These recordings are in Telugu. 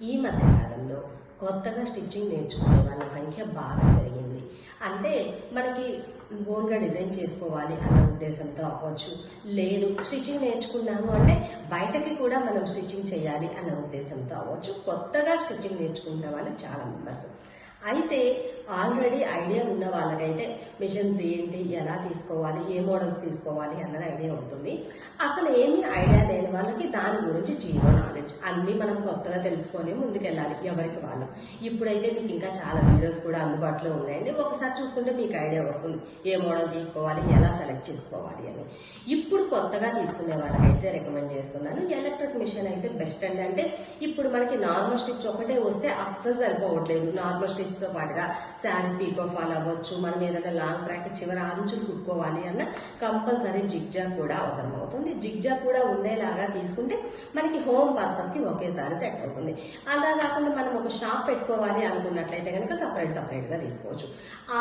ఈ మధ్య కాలంలో కొత్తగా స్టిచ్చింగ్ నేర్చుకునే వాళ్ళ సంఖ్య బాగా పెరిగింది. అంటే మనకి ఓన్గా డిజైన్ చేసుకోవాలి అన్న ఉద్దేశంతో అవ్వచ్చు, లేదు స్టిచ్చింగ్ నేర్చుకున్నాము అంటే బయటకి కూడా మనం స్టిచ్చింగ్ చేయాలి అన్న ఉద్దేశంతో అవ్వచ్చు, కొత్తగా స్టిచ్చింగ్ నేర్చుకునే వాళ్ళు చాలా మెంబర్స్. అయితే ఆల్రెడీ ఐడియా ఉన్న వాళ్ళకైతే మిషన్స్ ఏంటి, ఎలా తీసుకోవాలి, ఏ మోడల్స్ తీసుకోవాలి అన్నది ఐడియా ఉంటుంది. అసలు ఏమీ ఐడియా లేని వాళ్ళకి దాని గురించి జీరో నాలెడ్జ్. అన్నీ మనం కొత్తగా తెలుసుకొని ముందుకెళ్ళాలి ఎవరికి వాళ్ళం. ఇప్పుడైతే మీకు ఇంకా చాలా వీడియోస్ కూడా అందుబాటులో ఉన్నాయండి. ఒకసారి చూసుకుంటే మీకు ఐడియా వస్తుంది ఏ మోడల్ తీసుకోవాలి, ఎలా సెలెక్ట్ చేసుకోవాలి అని. ఇప్పుడు కొత్తగా తీసుకునే వాళ్ళకైతే రికమెండ్ చేస్తున్నాను, ఎలక్ట్రిక్ మిషన్ అయితే బెస్ట్ అండి. అంటే ఇప్పుడు మనకి నార్మల్ స్టిచ్ ఒకటే వస్తే అస్సలు సరిపోవట్లేదు. నార్మల్ స్టిచ్ తో పాటుగా శారీ పీకో ఫాల్ అవ్వచ్చు, మనం ఏదైనా లాంగ్ ఫ్రాక్ చివరి అంచులు కుట్టుకోవాలి అన్న కంపల్సరీ జిగ్జాగ్ కూడా అవసరం అవుతుంది. జిగ్జాగ్ కూడా ఉండేలాగా తీసుకుంటే మనకి హోమ్ పర్పస్ కి ఒకేసారి సెట్ అవుతుంది. అలా కాకుండా మనం ఒక షాప్ పెట్టుకోవాలి అనుకున్నట్లయితే కనుక సపరేట్ గా తీసుకోవచ్చు.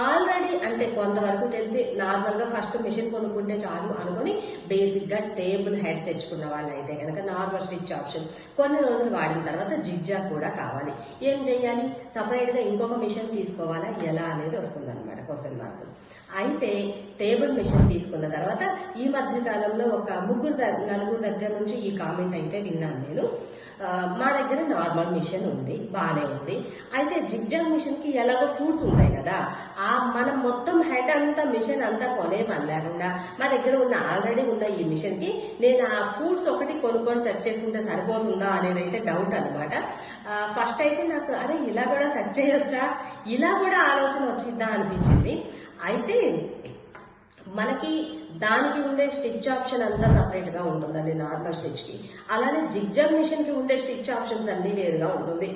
ఆల్రెడీ అంటే కొంతవరకు తెలిసి నార్మల్ గా ఫస్ట్ మిషన్ కొనుక్కుంటే చాలు అనుకుని బేసిక్ గా టేబుల్ హెడ్ తెచ్చుకున్న వాళ్ళైతే కనుక నార్మల్ స్టిచ్ ఆప్షన్, కొన్ని రోజులు వాడిన తర్వాత జిగ్జాగ్ కూడా కావాలి. ఏం చెయ్యాలి, సపరేట్ గా ఇంకొక మిషన్ తీసుకోవాలా ఎలా అనేది వస్తుంది అనమాట క్వశ్చన్ మార్క్. అయితే టేబుల్ మిషన్ తీసుకున్న తర్వాత ఈ మధ్య కాలంలో ఒక నలుగురు దగ్గర నుంచి ఈ కామెంట్ అయితే విన్నాను నేను. మా దగ్గర నార్మల్ మిషన్ ఉంది, బాగానే ఉంది, అయితే జిగ్జాగ్ మిషన్ కి ఎలాగో ఫ్రూట్స్ ఉంటాయి కదా, మనం మొత్తం హెడ్ అంతా మిషన్ అంతా కొనే పని లేకుండా మా దగ్గర ఆల్రెడీ ఉన్న ఈ మిషన్ కి నేను ఆ ఫ్రూట్స్ ఒకటి కొనుక్కొని సెట్ చేసుకుంటే సరిపోతుందా అనేది అయితే డౌట్ అనమాట. ఫస్ట్ అయితే నాకు అరే ఇలా కూడా సెట్ చేయొచ్చా, ఇలా కూడా ఆలోచన వచ్చిద్దా అనిపించింది. అయితే మనకి దానికి ఉండే స్టిచ్ ఆప్షన్ అంతా సపరేట్ గా ఉంటుందండి నార్మల్ స్టిచ్ కి. అలానే జిగ్జాగ్ మిషన్ కి ఉండే స్టిచ్ ఆప్షన్స్ అన్ని వేరుగా ఉంటుంది.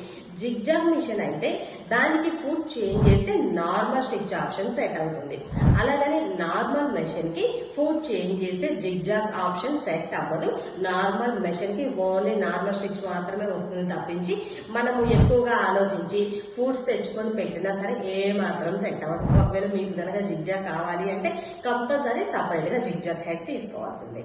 జిగ్జాగ్ మిషన్ అయితే దానికి ఫుట్ చేంజ్ చేస్తే నార్మల్ స్టిచ్ ఆప్షన్ సెట్ అవుతుంది. అలాగని నార్మల్ మెషిన్ కి ఫుట్ చేంజ్ చేస్తే జిగ్జాగ్ ఆప్షన్ సెట్ అవ్వదు. నార్మల్ మెషిన్ కి ఓన్లీ నార్మల్ స్టిచ్ మాత్రమే వస్తుంది తప్పించి మనము ఎక్కువగా ఆలోచించి ఫుట్స్ తెచ్చుకొని పెట్టినా సరే ఏ మాత్రం సెట్ అవ్వదు. ఒకవేళ మీకు కనుక జిగ్జాగ్ కావాలి అంటే కంపల్సరీ సపరేట్ గా జిగ్జాగ్ హెడ్ తీసుకోవాల్సిందే.